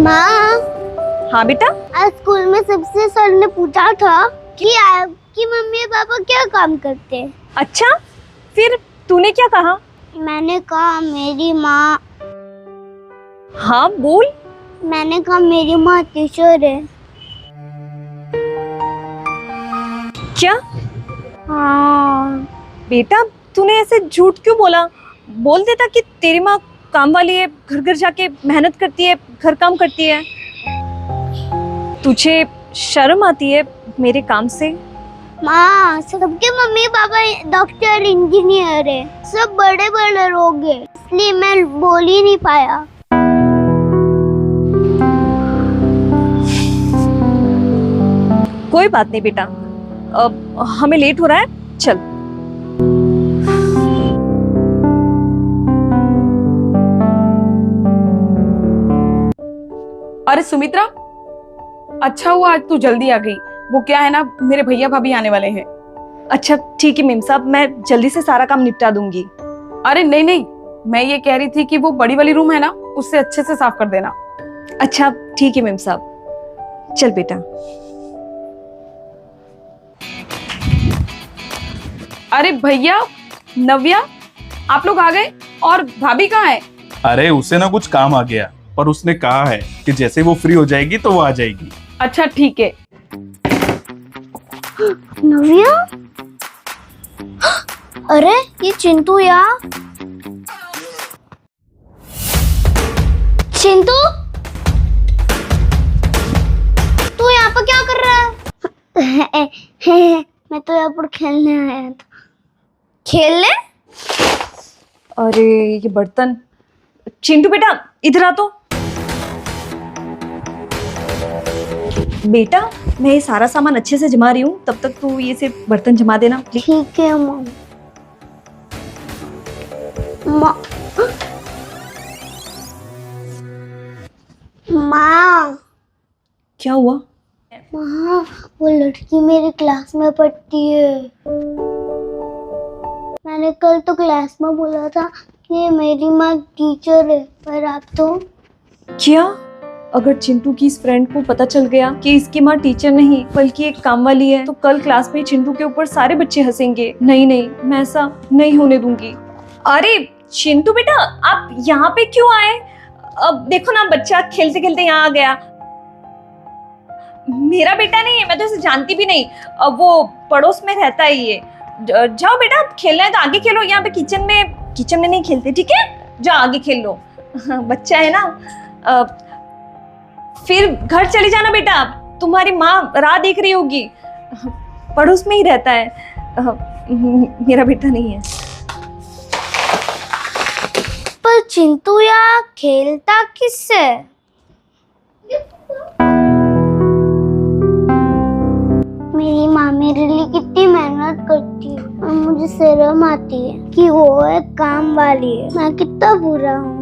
माँ। हाँ बेटा। आज स्कूल में सबसे सर ने पूछा था कि आपकी मम्मी पापा क्या काम करते हैं। अच्छा, फिर तूने क्या कहा? मैंने कहा मेरी माँ। हाँ बोल। मैंने कहा मेरी माँ टीचर है। क्या? हाँ। बेटा तूने ऐसे झूठ क्यों बोला? बोल देता कि तेरी माँ काम वाली है, घर घर जाके मेहनत करती है, घर काम करती है। तुझे शर्म आती है मेरे काम से? माँ, सबके मम्मी पापा डॉक्टर इंजीनियर है, सब बड़े बड़े लोग हैं, इसलिए मैं बोल ही नहीं पाया। कोई बात नहीं बेटा, अब हमें लेट हो रहा है, चल। अरे सुमित्रा, अच्छा हुआ आज तू जल्दी आ गई। वो क्या है ना, मेरे भैया भाभी आने वाले हैं। अच्छा ठीक है मेम साहब, मैं जल्दी से सारा काम निपटा दूंगी। अरे नहीं नहीं, मैं ये कह रही थी कि वो बड़ी वाली रूम है ना, उससे अच्छे से साफ कर देना। अच्छा ठीक है मेम साहब, चल बेटा। अरे भैया, नव्या, आप लोग आ गए? और भाभी कहाँ है? अरे उसे ना कुछ काम आ गया, पर उसने कहा है कि जैसे वो फ्री हो जाएगी तो वो आ जाएगी। अच्छा ठीक है। नव्या? अरे ये चिंटू या? चिंटू, तू यहाँ पर क्या कर रहा है? मैं तो यहाँ पर खेलने आया था। खेलने? अरे ये बर्तन। चिंटू बेटा इधर आ तो। बेटा मैं ये सारा सामान अच्छे से जमा रही हूँ, तब तक तू ये से बर्तन जमा देना प्लीज। ठीक है मम। माँ। क्या हुआ? माँ, वो लड़की मेरी क्लास में पढ़ती है। मैंने कल तो क्लास में बोला था कि मेरी माँ टीचर है, पर आप तो। क्या? अगर चिंटू की इस फ्रेंड को पता चल गया कि इसकी माँ टीचर नहीं बल्कि एक काम वाली है, तो कल क्लास में चिंटू के ऊपर सारे बच्चे हंसेंगे। नहीं नहीं, मैं ऐसा नहीं होने दूंगी। अरे चिंटू बेटा, आप यहाँ पे क्यों आए? अब देखो ना, बच्चा खेलते खेलते यहाँ आ गया। मेरा बेटा नहीं है, मैं तो इसे जानती भी नहीं। अब वो पड़ोस में रहता है ये। जाओ बेटा, खेलना है तो आगे खेलो, यहाँ पे किचन में नहीं खेलते, ठीक है? जाओ आगे खेल लो। बच्चा है ना। फिर घर चले जाना बेटा, तुम्हारी माँ राह देख रही होगी। पड़ोस में ही रहता है। मेरा बेटा नहीं है। पर चिंटू या खेलता किससे? मेरी माँ मेरे लिए कितनी मेहनत करती है और मुझे शर्म आती है कि वो एक काम वाली है। मैं कितना बुरा हूँ।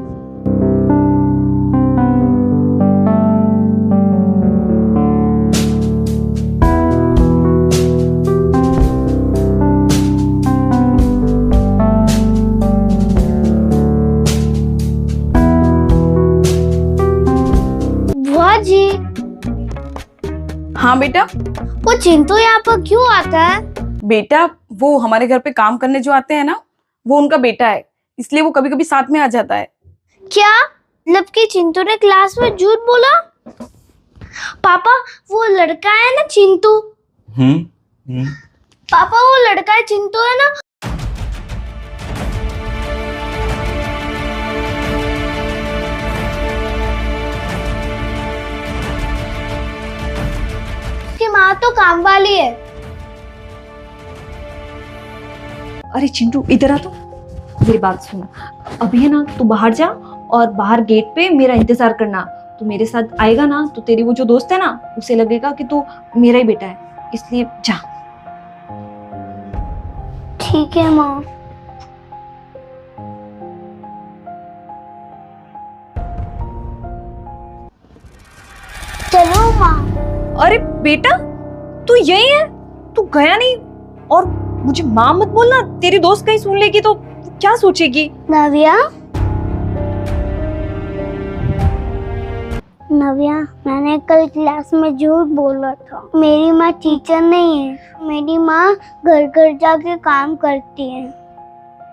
बुआ जी। हाँ बेटा। वो चिंटू यहाँ पर क्यों आता है? बेटा वो हमारे घर पे काम करने जो आते हैं ना, वो उनका बेटा है, इसलिए वो कभी कभी साथ में आ जाता है। क्या मतलब कि चिंटू ने क्लास में झूठ बोला? पापा वो लड़का है ना चिंटू? पापा वो लड़का है चिंटू है ना? उसकी माँ तो काम वाली है। अरे चिंटू इधर आ तो, मेरी बात सुन। अभी है ना, तू बाहर जा और बाहर गेट पे मेरा इंतजार करना। तू मेरे साथ आएगा ना तो तेरी वो जो दोस्त है ना, उसे लगेगा कि तू मेरा ही बेटा है, इसलिए जा। ठीक है माँ। चलो माँ। अरे बेटा तू यही है, तू गया नहीं। और मुझे माँ मत बोलना, तेरी दोस्त कहीं सुन लेगी तो क्या सोचेगी? नव्या, नव्या, मैंने कल क्लास में झूठ बोला था। मेरी माँ टीचर नहीं है। मेरी माँ घर घर जाके काम करती है,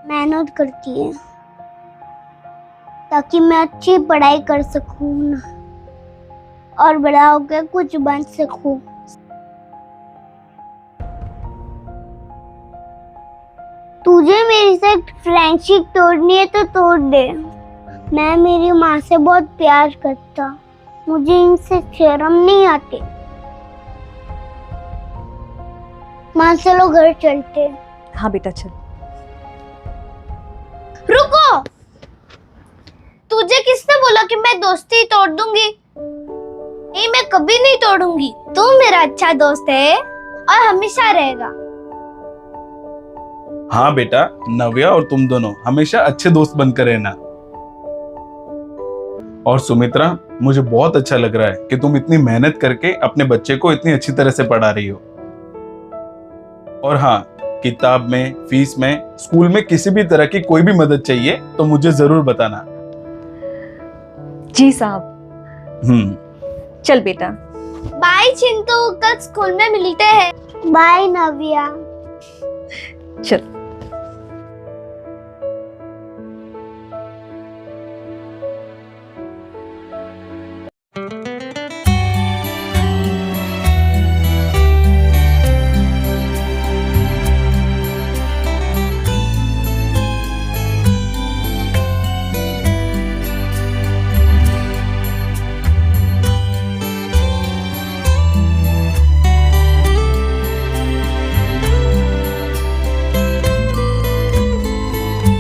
मेहनत करती है, ताकि मैं अच्छी पढ़ाई कर सकूं ना, और बड़ा होकर कुछ बन सकूं। तुझे मेरी से फ्रेंडशिप तोड़नी है तो तोड़ दे। मैं मेरी माँ से बहुत प्यार करता, मुझे इनसे शर्म नहीं आती। माँ चलो घर चलते। हाँ बेटा चल। रुको, तुझे किसने बोला कि मैं दोस्ती तोड़ दूंगी? नहीं, मैं कभी नहीं तोड़ूंगी। तू मेरा अच्छा दोस्त है और हमेशा रहेगा। हाँ बेटा, नव्या और तुम दोनों हमेशा अच्छे दोस्त बनकर रहना। और सुमित्रा, मुझे बहुत अच्छा लग रहा है कि तुम इतनी मेहनत करके अपने बच्चे को इतनी अच्छी तरह से पढ़ा रही हो। और हाँ, किताब में, फीस में, स्कूल में किसी भी तरह की कोई भी मदद चाहिए तो मुझे जरूर बताना। जी साहब। चल बेटा। बाय चिंटू, कल स्कूल में मिलते हैं। बाय नव्या। चल।